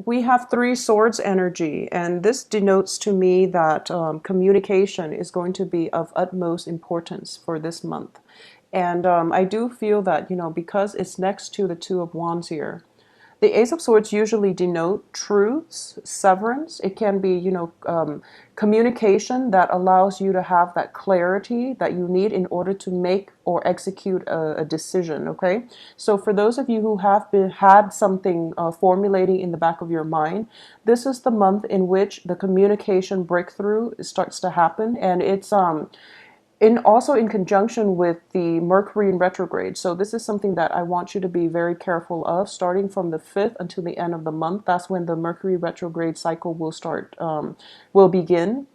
We have three swords energy, and this denotes to me that communication is going to be of utmost importance for this month. And I do feel that, because it's next to the Two of Wands here, the Ace of Swords usually denote truths, severance. It can be, communication that allows you to have that clarity that you need in order to make or execute a decision. Okay, so for those of you who have had something formulating in the back of your mind, this is the month in which the communication breakthrough starts to happen, and it's also in conjunction with the Mercury in retrograde. So this is something that I want you to be very careful of, starting from the 5th until the end of the month. That's when the Mercury retrograde cycle will begin.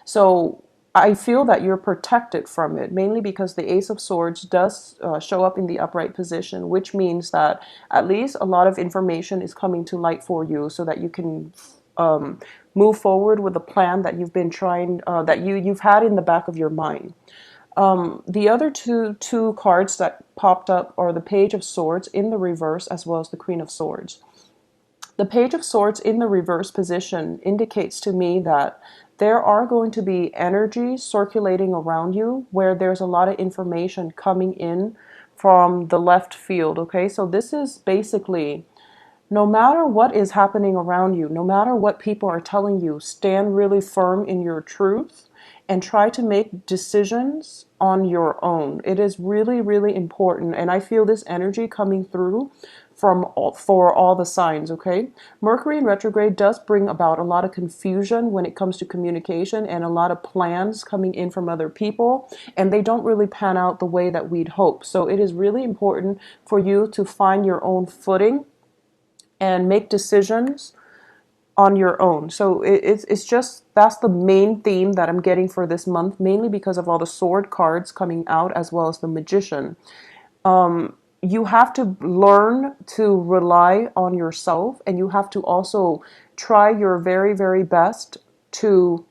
So I feel that you're protected from it, mainly because the Ace of Swords does show up in the upright position, which means that at least a lot of information is coming to light for you so that you can um, move forward with a plan that you've been trying, that you've had in the back of your mind. The other two cards that popped up are the Page of Swords in the reverse as well as the Queen of Swords. The Page of Swords in the reverse position indicates to me that there are going to be energies circulating around you where there's a lot of information coming in from the left field. Okay, so this is basically no matter what is happening around you, no matter what people are telling you, stand really firm in your truth and try to make decisions on your own. It is really, really important. And I feel this energy coming through for all the signs, okay? Mercury in retrograde does bring about a lot of confusion when it comes to communication and a lot of plans coming in from other people, and they don't really pan out the way that we'd hope. So it is really important for you to find your own footing and make decisions on your own. So it's just that's the main theme that I'm getting for this month, mainly because of all the sword cards coming out as well as the magician. You have to learn to rely on yourself, and you have to also try your very, very best to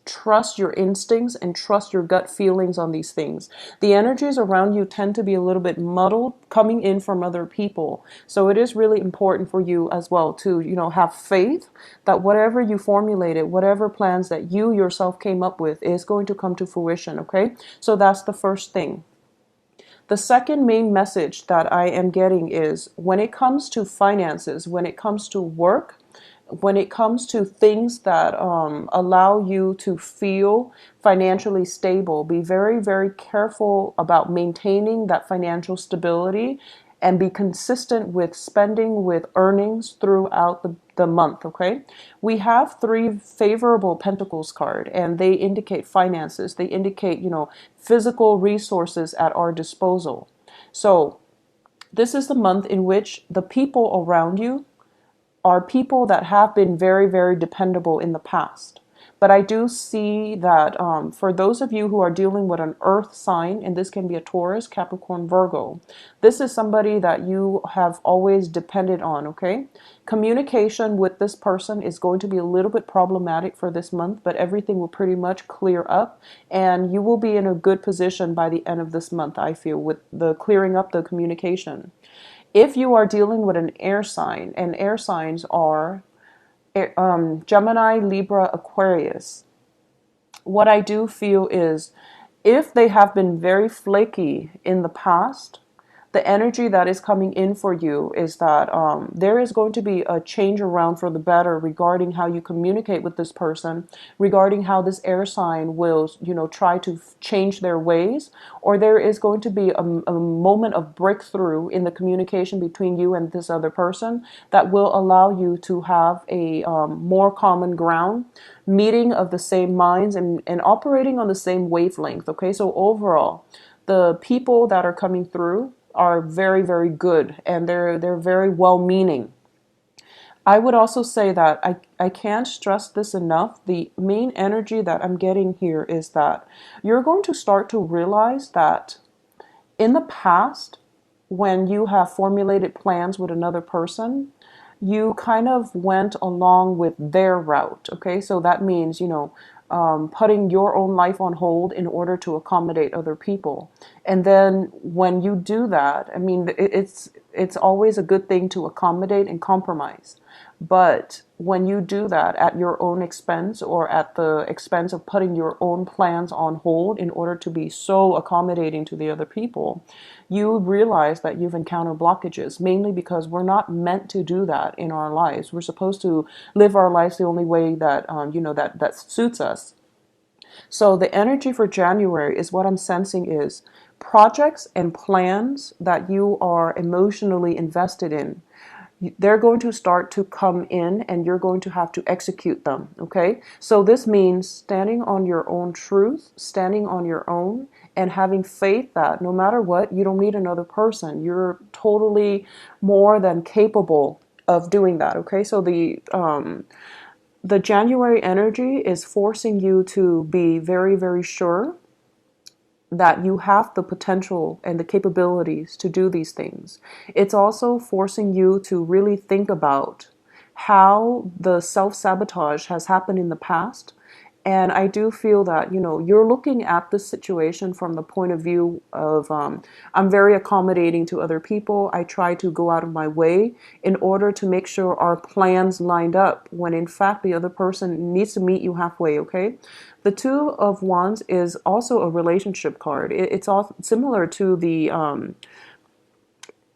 trust your instincts and trust your gut feelings on these things. The energies around you tend to be a little bit muddled coming in from other people. So it is really important for you as well to, have faith that whatever you formulated, whatever plans that you yourself came up with is going to come to fruition, okay? So that's the first thing. The second main message that I am getting is when it comes to finances, when it comes to work, when it comes to things that allow you to feel financially stable, be very, very careful about maintaining that financial stability and be consistent with spending, with earnings throughout the month, okay? We have three favorable pentacles card, and they indicate finances. They indicate, physical resources at our disposal. So this is the month in which the people around you are people that have been very, very dependable in the past. But I do see that for those of you who are dealing with an earth sign, and this can be a Taurus, Capricorn, Virgo, this is somebody that you have always depended on, okay? Communication with this person is going to be a little bit problematic for this month, but everything will pretty much clear up, and you will be in a good position by the end of this month, I feel, with the clearing up the communication. If you are dealing with an air sign, and air signs are Gemini, Libra, Aquarius, what I do feel is if they have been very flaky in the past, the energy that is coming in for you is that there is going to be a change around for the better regarding how you communicate with this person, regarding how this air sign will, try to change their ways, or there is going to be a moment of breakthrough in the communication between you and this other person that will allow you to have a more common ground, meeting of the same minds and operating on the same wavelength. Okay, so overall, the people that are coming through are very, very good, and they're very well meaning. I would also say that I can't stress this enough. The main energy that I'm getting here is that you're going to start to realize that in the past, when you have formulated plans with another person, you kind of went along with their route. Okay, so that means, putting your own life on hold in order to accommodate other people. And then when you do that, I mean, it's always a good thing to accommodate and compromise. But when you do that at your own expense or at the expense of putting your own plans on hold in order to be so accommodating to the other people, you realize that you've encountered blockages, mainly because we're not meant to do that in our lives. We're supposed to live our lives the only way that, that suits us. So the energy for January is what I'm sensing is projects and plans that you are emotionally invested in. They're going to start to come in and you're going to have to execute them. Okay. So this means standing on your own truth, standing on your own, and having faith that no matter what, you don't need another person. You're totally more than capable of doing that. Okay. So the January energy is forcing you to be very, very sure that you have the potential and the capabilities to do these things. It's also forcing you to really think about how the self-sabotage has happened in the past. And I do feel that, you're looking at the situation from the point of view of, I'm very accommodating to other people. I try to go out of my way in order to make sure our plans lined up when in fact the other person needs to meet you halfway, okay? The Two of Wands is also a relationship card. It's all similar to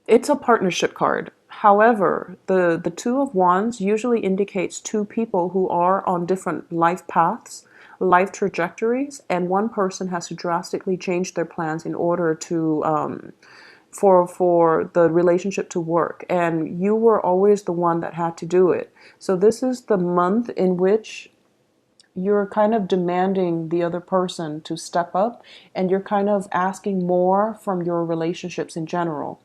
it's a partnership card. However, the Two of Wands usually indicates two people who are on different life paths, life trajectories, and one person has to drastically change their plans in order to for the relationship to work. And you were always the one that had to do it. So this is the month in which you're kind of demanding the other person to step up and you're kind of asking more from your relationships in general.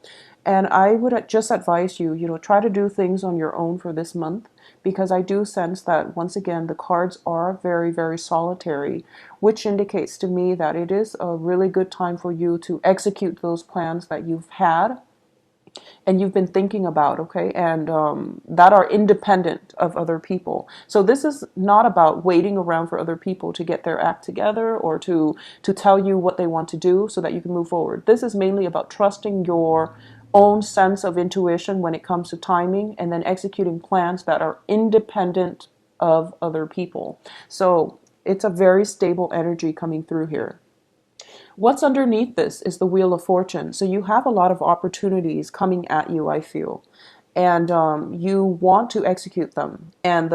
And I would just advise you, try to do things on your own for this month because I do sense that once again, the cards are very, very solitary, which indicates to me that it is a really good time for you to execute those plans that you've had and you've been thinking about, okay, and that are independent of other people. So this is not about waiting around for other people to get their act together or to tell you what they want to do so that you can move forward. This is mainly about trusting your own sense of intuition when it comes to timing and then executing plans that are independent of other people. So it's a very stable energy coming through here. What's underneath this is the Wheel of Fortune. So you have a lot of opportunities coming at you, I feel, and you want to execute them. And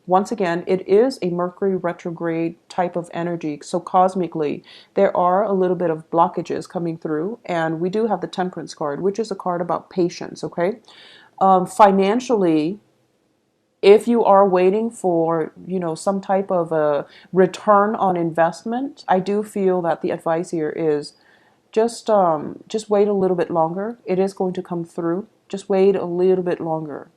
once again, it is a Mercury retrograde type of energy. So cosmically, there are a little bit of blockages coming through, and we do have the Temperance card, which is a card about patience. Okay, financially, if you are waiting for, some type of a return on investment, I do feel that the advice here is just wait a little bit longer. It is going to come through. Just wait a little bit longer.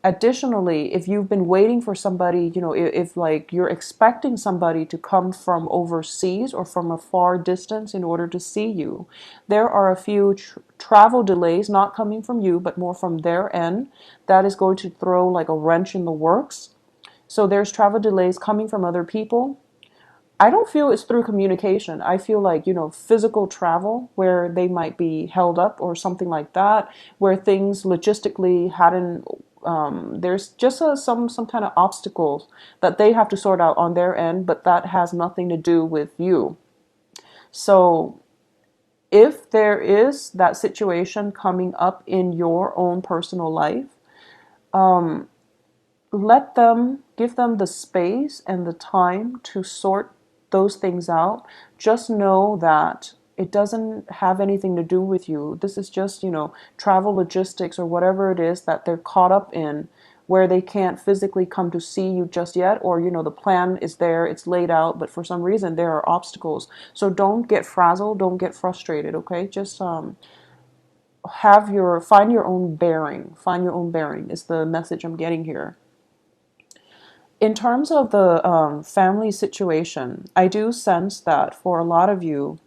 Additionally, if you've been waiting for somebody, if like you're expecting somebody to come from overseas or from a far distance in order to see you, there are a few travel delays, not coming from you, but more from their end, that is going to throw like a wrench in the works. So there's travel delays coming from other people. I don't feel it's through communication. I feel like, physical travel where they might be held up or something like that, where things logistically hadn't, there's just some kind of obstacles that they have to sort out on their end, but that has nothing to do with you. So if there is that situation coming up in your own personal life, give them the space and the time to sort those things out. Just know that it doesn't have anything to do with you. This is just, travel logistics or whatever it is that they're caught up in where they can't physically come to see you just yet, or, the plan is there, it's laid out, but for some reason there are obstacles. So don't get frazzled, don't get frustrated, okay? Just find your own bearing. Find your own bearing is the message I'm getting here. In terms of the family situation, I do sense that for a lot of you,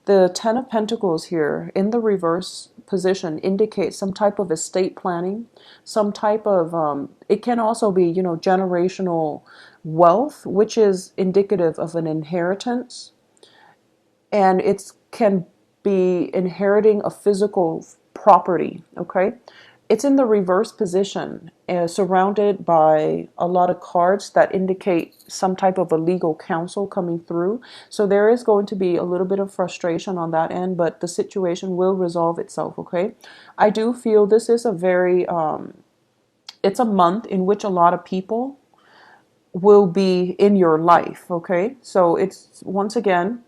the Ten of Pentacles here in the reverse position indicates some type of estate planning, some type of, it can also be, generational wealth, which is indicative of an inheritance. And it can be inheriting a physical property, okay? it's in the reverse position, surrounded by a lot of cards that indicate some type of a legal counsel coming through. So there is going to be a little bit of frustration on that end, but the situation will resolve itself, okay? I do feel this is a very, it's a month in which a lot of people will be in your life, okay? So it's, once again,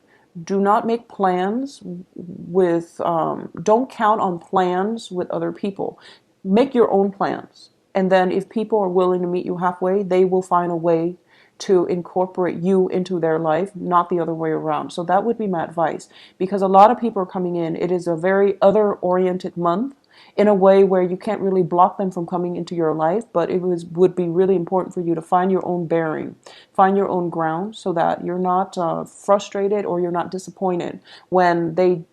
do not make plans with, don't count on plans with other people. Make your own plans. And then if people are willing to meet you halfway, they will find a way to incorporate you into their life, not the other way around. So that would be my advice, because a lot of people are coming in. It is a very other-oriented month in a way where you can't really block them from coming into your life, but would be really important for you to find your own bearing, find your own ground, so that you're not frustrated or you're not disappointed when they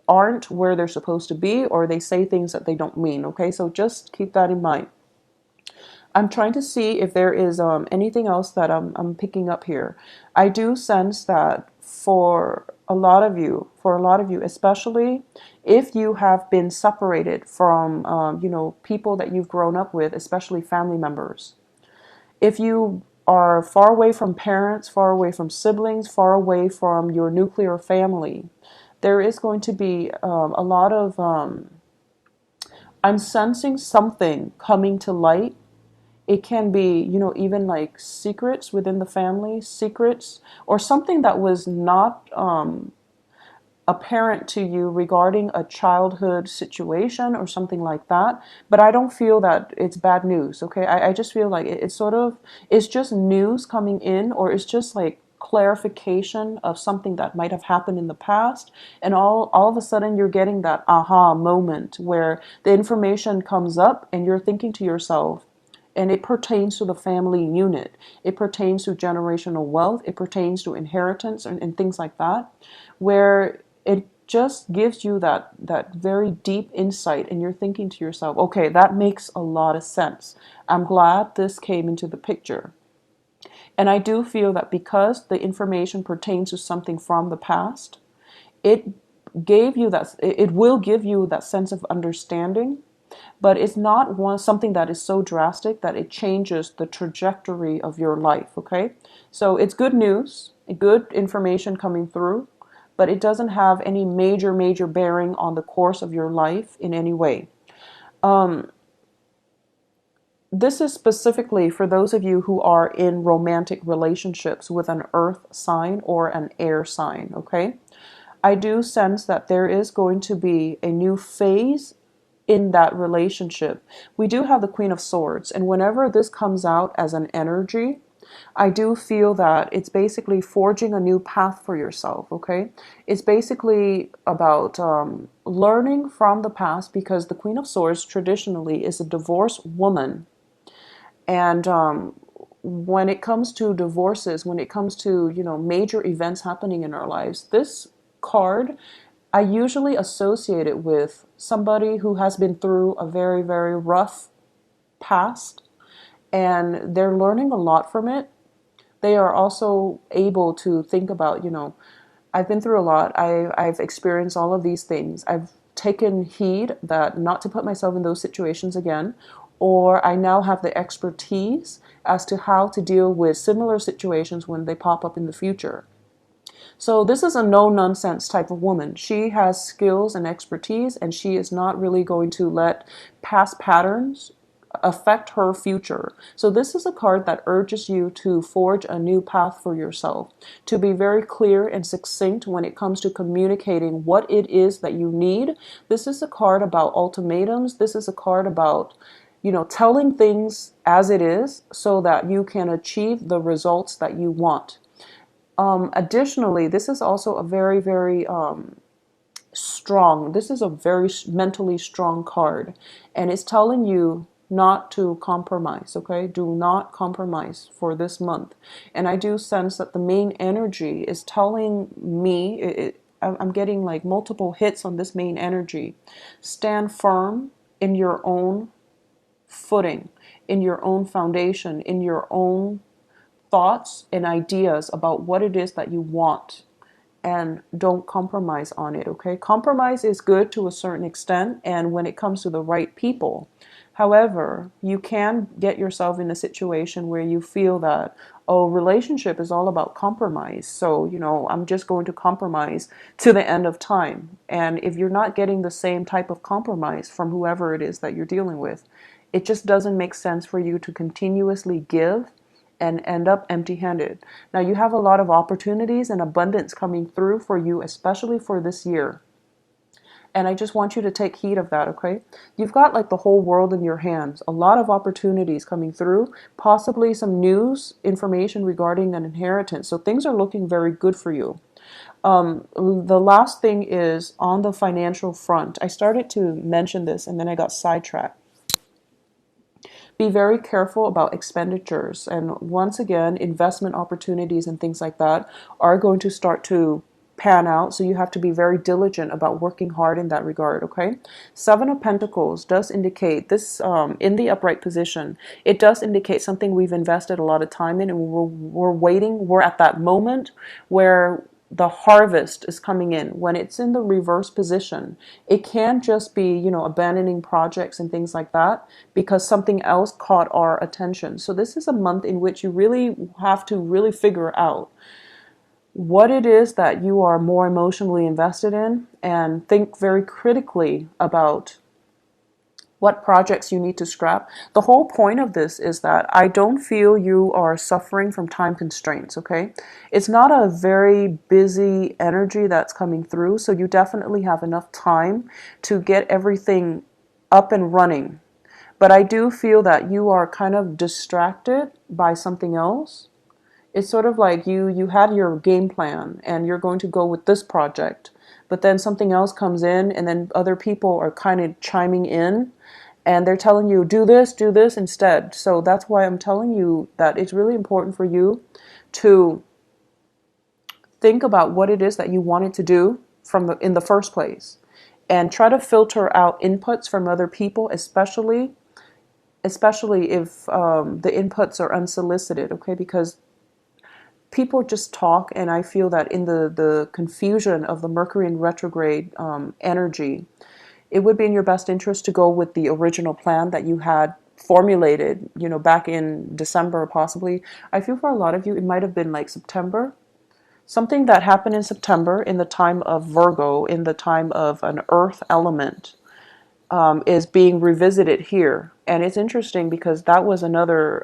aren't where they're supposed to be, or they say things that they don't mean. Okay, so just keep that in mind. I'm trying to see if there is anything else that I'm picking up here. I do sense that for a lot of you, especially if you have been separated from, people that you've grown up with, especially family members. If you are far away from parents, far away from siblings, far away from your nuclear family, there is going to be a lot of, I'm sensing something coming to light. It can be, even like secrets within the family, secrets, or something that was not apparent to you regarding a childhood situation or something like that. But I don't feel that it's bad news, okay? I just feel like it's sort of, it's just news coming in, or it's just like clarification of something that might have happened in the past, and all of a sudden you're getting that aha moment where the information comes up and you're thinking to yourself, and it pertains to the family unit. It pertains to generational wealth. It pertains to inheritance and things like that, where it just gives you that very deep insight, and you're thinking to yourself, okay, that makes a lot of sense. I'm glad this came into the picture. And I do feel that because the information pertains to something from the past, it it will give you that sense of understanding, but it's not something that is so drastic that it changes the trajectory of your life, okay? So it's good news, good information coming through, but it doesn't have any major bearing on the course of your life in any way. This is specifically for those of you who are in romantic relationships with an earth sign or an air sign, okay? I do sense that there is going to be a new phase in that relationship. We do have the Queen of Swords, and whenever this comes out as an energy, I do feel that it's basically forging a new path for yourself, okay? It's basically about learning from the past, because the Queen of Swords traditionally is a divorced woman. And when it comes to divorces, when it comes to, major events happening in our lives, this card, I usually associate it with somebody who has been through a very rough past, and they're learning a lot from it. They are also able to think about, I've been through a lot. I've experienced all of these things. I've taken heed that not to put myself in those situations again, or I now have the expertise as to how to deal with similar situations when they pop up in the future. So this is a no-nonsense type of woman. She has skills and expertise, and she is not really going to let past patterns affect her future. So this is a card that urges you to forge a new path for yourself, to be very clear and succinct when it comes to communicating what it is that you need. This is a card about ultimatums. This is a card about, telling things as it is so that you can achieve the results that you want. Additionally, this is also a very strong, this is a very mentally strong card, and it's telling you not to compromise, okay? Do not compromise for this month. And I do sense that the main energy is telling me, I'm getting like multiple hits on this main energy. Stand firm in your own footing, in your own foundation, in your own thoughts and ideas about what it is that you want. and don't compromise on it, okay? Compromise is good to a certain extent and when it comes to the right people. However, you can get yourself in a situation where you feel that, oh, relationship is all about compromise. So, I'm just going to compromise to the end of time. And if you're not getting the same type of compromise from whoever it is that you're dealing with, it just doesn't make sense for you to continuously give and end up empty handed. Now, you have a lot of opportunities and abundance coming through for you, especially for this year. And I just want you to take heed of that, okay? You've got like the whole world in your hands, a lot of opportunities coming through, possibly some news, information regarding an inheritance. So things are looking very good for you. The last thing is on the financial front. I started to mention this and then I got sidetracked. Be very careful about expenditures. And once again, investment opportunities and things like that are going to start to pan out. So you have to be very diligent about working hard in that regard, okay? Seven of Pentacles does indicate this in the upright position. It does indicate something we've invested a lot of time in and we're waiting. We're at that moment where the harvest is coming in. When it's in the reverse position, it can just be, abandoning projects and things like that because something else caught our attention. So this is a month in which you really have to really figure out what it is that you are more emotionally invested in and think very critically about what projects you need to scrap. The whole point of this is that I don't feel you are suffering from time constraints, okay? It's not a very busy energy that's coming through, so you definitely have enough time to get everything up and running. But I do feel that you are kind of distracted by something else. It's sort of like you had your game plan and you're going to go with this project, but then something else comes in and then other people are kind of chiming in and they're telling you do this instead. So that's why I'm telling you that it's really important for you to think about what it is that you wanted to do in the first place and try to filter out inputs from other people, especially if the inputs are unsolicited, okay? Because people just talk, and I feel that in the confusion of the Mercury in retrograde energy, it would be in your best interest to go with the original plan that you had formulated, back in December possibly. I feel for a lot of you, it might have been like September. Something that happened in September in the time of Virgo, in the time of an earth element, is being revisited here. And it's interesting because that was another,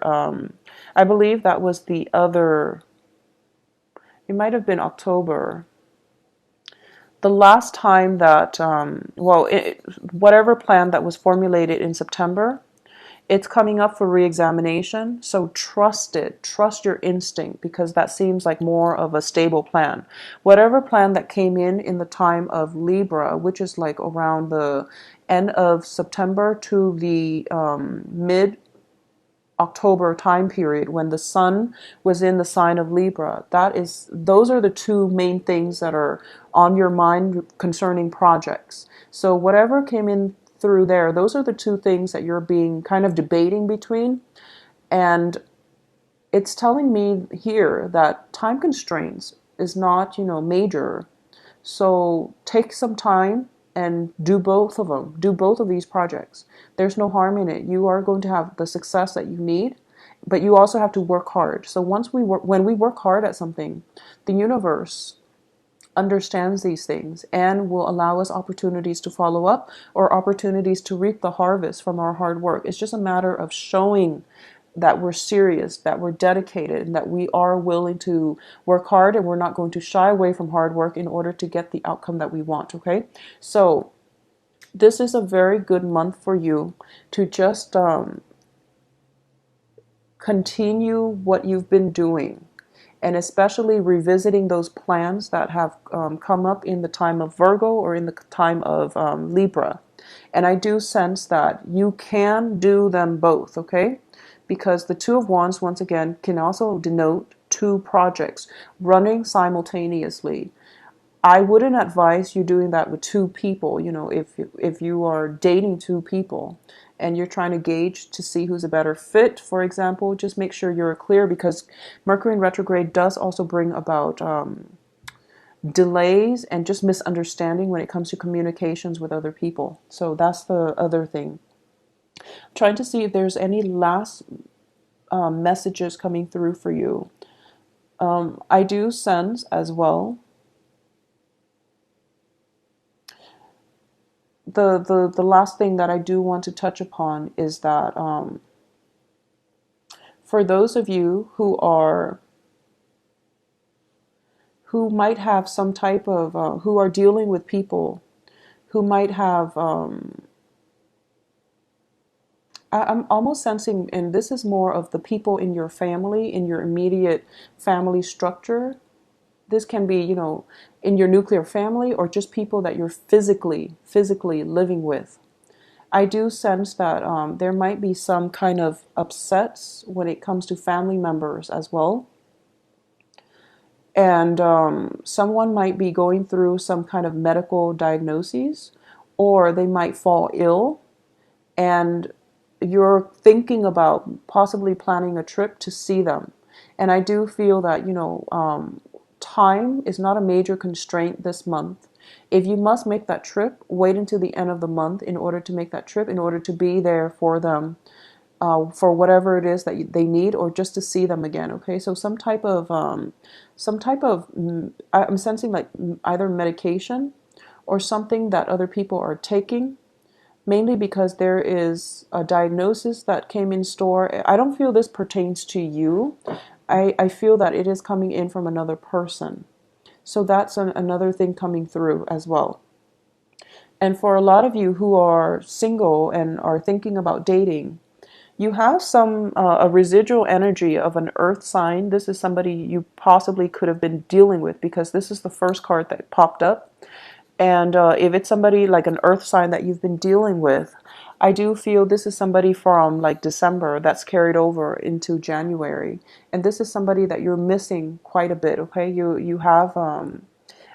I believe that was the other, it might have been October. The last time that, whatever plan that was formulated in September, it's coming up for re-examination. So trust it. Trust your instinct because that seems like more of a stable plan. Whatever plan that came in the time of Libra, which is like around the end of September to the mid October time period when the sun was in the sign of Libra. Those are the two main things that are on your mind concerning projects. So whatever came in through there, those are the two things that you're being kind of debating between. And it's telling me here that time constraints is not, major. So take some time and do both of them. Do both of these projects. There's no harm in it. You are going to have the success that you need, but you also have to work hard. So when we work hard at something, the universe understands these things and will allow us opportunities to follow up or opportunities to reap the harvest from our hard work. It's just a matter of showing that we're serious, that we're dedicated, and that we are willing to work hard and we're not going to shy away from hard work in order to get the outcome that we want, okay? So this is a very good month for you to just continue what you've been doing, and especially revisiting those plans that have come up in the time of Virgo or in the time of Libra. And I do sense that you can do them both, okay? Because the Two of Wands, once again, can also denote two projects running simultaneously. I wouldn't advise you doing that with two people. If you are dating two people and you're trying to gauge to see who's a better fit, for example, just make sure you're clear because Mercury in retrograde does also bring about delays and just misunderstanding when it comes to communications with other people. So that's the other thing. Trying to see if there's any last messages coming through for you. I do sense as well the last thing that I do want to touch upon is that for those of you who might have some type of who are dealing with people who might have I'm almost sensing, and this is more of the people in your family, in your immediate family structure. This can be, in your nuclear family or just people that you're physically living with. I do sense that there might be some kind of upsets when it comes to family members as well. And someone might be going through some kind of medical diagnoses, or they might fall ill, and you're thinking about possibly planning a trip to see them. And I do feel that, time is not a major constraint this month. If you must make that trip, wait until the end of the month in order to make that trip, in order to be there for them, for whatever it is that they need, or just to see them again. Okay, so some type of, I'm sensing like either medication or something that other people are taking, mainly because there is a diagnosis that came in store. I don't feel this pertains to you. I feel that it is coming in from another person. So that's another thing coming through as well. And for a lot of you who are single and are thinking about dating, you have some a residual energy of an earth sign. This is somebody you possibly could have been dealing with, because this is the first card that popped up. And if it's somebody like an earth sign that you've been dealing with, I do feel this is somebody from like December that's carried over into January. And this is somebody that you're missing quite a bit, okay? You have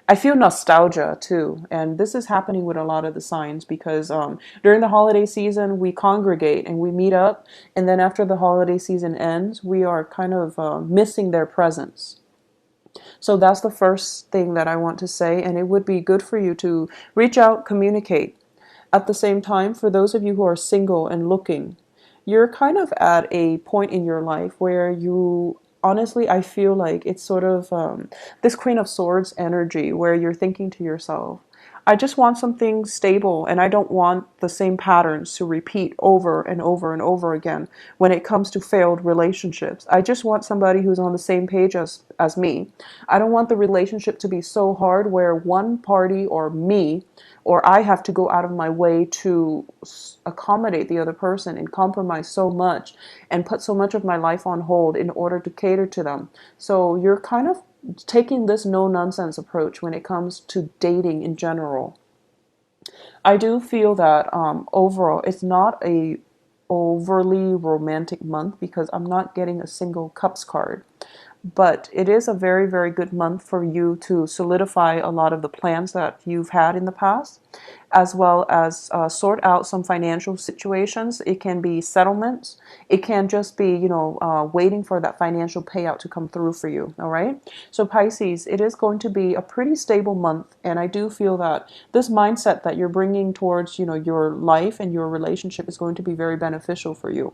I feel nostalgia too, and this is happening with a lot of the signs, because during the holiday season we congregate and we meet up, and then after the holiday season ends, we are kind of missing their presence. So that's the first thing that I want to say, and it would be good for you to reach out, communicate. At the same time, for those of you who are single and looking, you're kind of at a point in your life where you honestly, I feel like it's sort of this Queen of Swords energy where you're thinking to yourself, I just want something stable, and I don't want the same patterns to repeat over and over and over again when it comes to failed relationships. I just want somebody who's on the same page as me. I don't want the relationship to be so hard where one party or me or I have to go out of my way to accommodate the other person and compromise so much and put so much of my life on hold in order to cater to them. So you're kind of taking this no nonsense approach when it comes to dating in general. I do feel that overall it's not a overly romantic month, because I'm not getting a single cups card. But it is a very, very good month for you to solidify a lot of the plans that you've had in the past, as well as sort out some financial situations. It can be settlements. It can just be, waiting for that financial payout to come through for you. All right. So Pisces, it is going to be a pretty stable month. And I do feel that this mindset that you're bringing towards, your life and your relationship is going to be very beneficial for you.